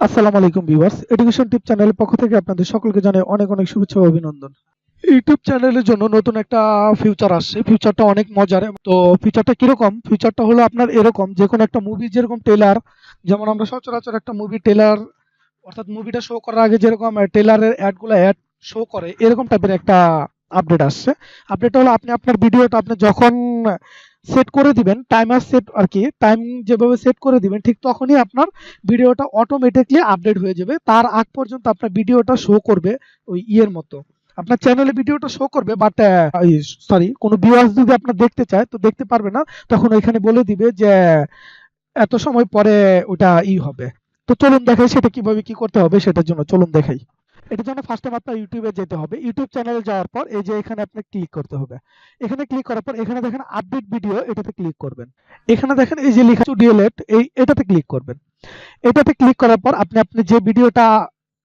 আসসালামু আলাইকুম viewers, education টিপ চ্যানেলের পক্ষ থেকে আপনাদের সকলকে জানাই অনেক অনেক শুভেচ্ছা ও অভিনন্দন। ইউটিউব চ্যানেলের জন্য নতুন একটা ফিউচার আসছে। ফিউচারটা অনেক মজার। তো ফিউচারটা কিরকম? ফিউচারটা হলো আপনার এরকম, যে কোনো একটা মুভি যেরকম ট্রেলার, যেমন আমরা সচরাচর একটা মুভি ট্রেলার অর্থাৎ মুভিটা শো করার আগে যেরকম ট্রেলারের অ্যাড শো করে, এরকম টাইপের একটা আপডেট আসছে। আপডেটটা হলো আপনি আপনার ভিডিওটা আপনি যখন সেট করে দিবেন, টাইমার সেট আর কি, টাইম যেভাবে সেট করে দিবেন ঠিক তখনই আপনার ভিডিওটা অটোমেটিকলি আপডেট হয়ে যাবে। তার আগ পর্যন্ত আপনার ভিডিওটা শো করবে ওই ইয়ের মতো, আপনার চ্যানেলে ভিডিওটা শো করবে, বাট সরি, কোনো ভিউয়ার্স যদি আপনার দেখতে চায় তো দেখতে পারবে না। তখন ওইখানে বলে দিবে যে এত সময় পরে ওটা হবে। তো চলুন দেখাই সেটা কিভাবে কি করতে হবে। সেটার জন্য চলুন দেখাই। এটার জন্য ফার্স্ট টাইম আপনার ইউটিউবে যেতে হবে। ইউটিউব চ্যানেলে যাওয়ার পর এই যে এখানে আপনি ক্লিক করতে হবে। এখানে ক্লিক করার পর এখানে দেখেন আপডেট ভিডিও, এটাতে ক্লিক করবেন। এখানে দেখেন এই যে লেখা ডিএলএড, এটাতে ক্লিক করবেন। এটাতে ক্লিক করার পর আপনি যে ভিডিওটা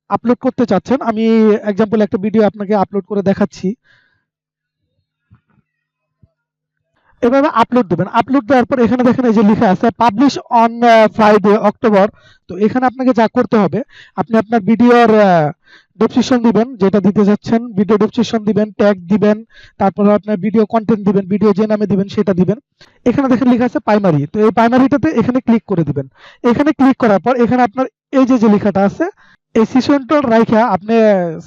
আপলোড করতে চাচ্ছেন, আমি এক্সাম্পল একটা ভিডিও আপনাকে আপলোড করে দেখাচ্ছি। এভাবে আপলোড দেবেন। আপলোড দেওয়ার পর এখানে দেখেন এই যে লেখা আছে পাবলিশ অন ফ্রাইডে অক্টোবর। তো এখানে আপনাকে যা করতে হবে, আপনি আপনার ভিডিওর ডেসক্রিপশন দিবেন, যেটা দিতে যাচ্ছেন ভিডিও ডেসক্রিপশন দিবেন, ট্যাগ দিবেন, তারপর আপনার ভিডিও কন্টেন্ট দিবেন, ভিডিও যে নামে দিবেন সেটা দিবেন। এখানে দেখেন লেখা আছে প্রাইমারি, তো এই প্রাইমারিটাতে এখানে ক্লিক করে দিবেন। এখানে ক্লিক করার পর এখানে আপনার এই যে লেখাটা আছে, এই সিজনটা রাইখা আপনি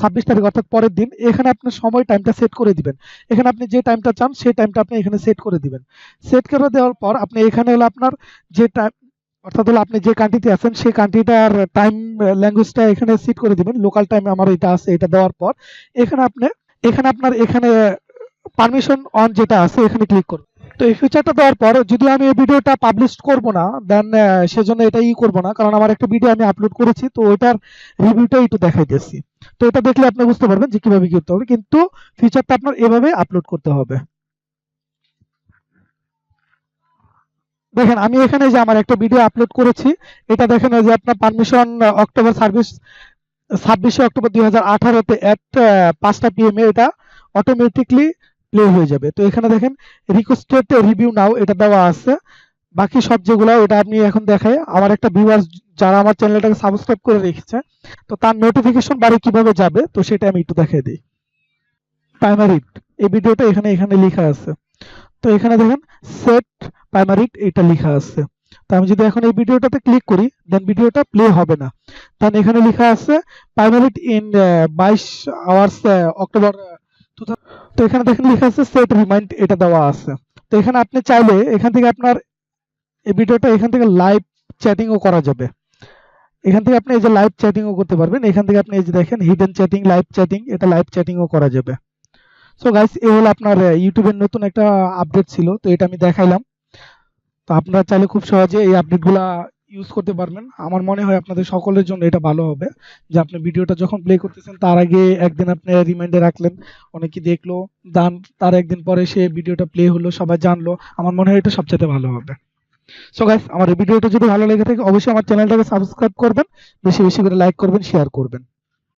26 তারিখ অর্থাৎ পরের দিন এখানে আপনার সময় টাইমটা সেট করে দিবেন। এখানে আপনি যে টাইমটা চান সেই টাইমটা আপনি এখানে সেট করে দিবেন। সেট করে দেওয়ার পর আপনি এখানে হলো আপনার যে টাইম, অর্থাৎ হলো আপনি যে কান্ট্রিতে আছেন সেই কান্ট্রিটার টাইম ল্যাঙ্গুয়েজটা এখানে সেট করে দিবেন। লোকাল টাইম আমার এটা আছে, এটা দেওয়ার পর এখানে আপনার এখানে পারমিশন অন যেটা আছে এখানে ক্লিক করুন। তো এই ফিচারটা দেওয়ার পর যদি আমি এই ভিডিওটা পাবলিশ করব না, দেন সেজন্য এটা করব না, কারণ আমার একটা ভিডিও আমি আপলোড করেছি, তো ওইটার রিভিউটা একটু দেখাইতেছি। তো এটা দেখলে আপনি বুঝতে পারবেন যে কিভাবে কি করতে হবে, কিন্তু ফিচারটা আপনার এভাবে আপলোড করতে হবে। দেখেন আমি এখানে যে আমার একটা ভিডিও আপলোড করেছি, এটা দেখেন যে আপনার পারমিশন অক্টোবর সার্ভিস 26 অক্টোবর 2018-তে এট 5টা PM এটা অটোমেটিকলি প্লে হয়ে যাবে। তো এখানে দেখেন রিকোয়েস্টেড রিভিউ নাও এটা দেওয়া আছে। বাকি সব যেগুলো এটা আপনি এখন দেখায় আমার একটা ভিউয়ার্স যারা আমার চ্যানেলটাকে সাবস্ক্রাইব করে রেখেছে, তো তার নোটিফিকেশন বারে কিভাবে যাবে তো সেটা আমি একটু দেখাই দিই। প্রাইমারি এই ভিডিওটা এখানে লেখা আছে। তো এখানে দেখেন সেট প্রাইমারি এটা লেখা আছে। তো আমি যদি এখন এই ভিডিওটাতে ক্লিক করি, দেন ভিডিওটা প্লে হবে না। দেন এখানে লেখা আছে প্রাইমারি ইন 22 আওয়ার্স অক্টোবর 2000। তো এখানে দেখেন লেখা আছে সেট রিমাইন্ড, এটা দেওয়া আছে। তো এখানে আপনি চাইলে এখান থেকে আপনার এই ভিডিওটা এখান থেকে লাইভ চ্যাটিংও করা যাবে। এখান থেকে আপনি এই যে লাইভ চ্যাটিংও করতে পারবেন। এখান থেকে আপনি এই যে দেখেন হিডেন চ্যাটিং, লাইভ চ্যাটিং, এটা লাইভ চ্যাটিংও করা যাবে। সো গাইস, এই হলো আপনার ইউটিউবের নতুন একটা আপডেট ছিল, তো এটা আমি দেখাইলাম। তো আপনারা চাইলে খুব সহজে এই আপডেটগুলা ইউজ করতে পারবেন। আমার মনে হয় আপনাদের সকলের জন্য এটা ভালো হবে, যে আপনি ভিডিওটা যখন প্লে করতেছেন তার আগে একদিন আপনি রিমাইন্ডার রাখলেন, অনেকে দেখলো, তার একদিন পরে সে ভিডিওটা প্লে হলো, সবাই জানলো। আমার মনে হয় এটা সবচেয়ে ভালো হবে। সো গাইস, আমার এই ভিডিওটা যদি ভালো লেগে থাকে অবশ্যই আমার চ্যানেলটাকে সাবস্ক্রাইব করবেন, বেশি বেশি করে লাইক করবেন, শেয়ার করবেন।